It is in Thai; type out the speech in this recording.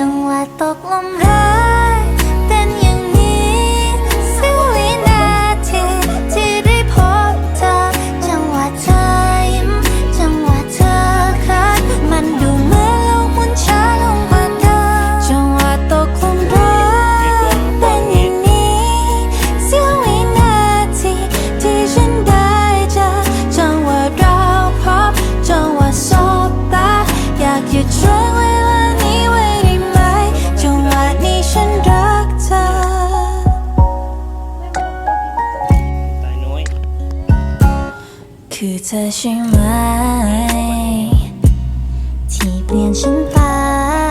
จังหวะตกลมรักเป็นอย่างนี้เสี้ยววินาทีที่ได้พบเธอจังหวะเธอยิ้มจังหวะเธอคัดมันดูเหมือนโลกหมุนช้าลงกว่าเดิมจังหวะตกลมรักเป็นอย่างนี้เสี้ยววินาทีที่ฉันได้เจอจังหวะเราพบจังหวะสบตาอยากหยุดช่วงเวลานี้ไว้ได้ไหมจังหวะนี้ฉันรักเธอคือเธอใช่ไหมที่เปลี่ยนฉันไป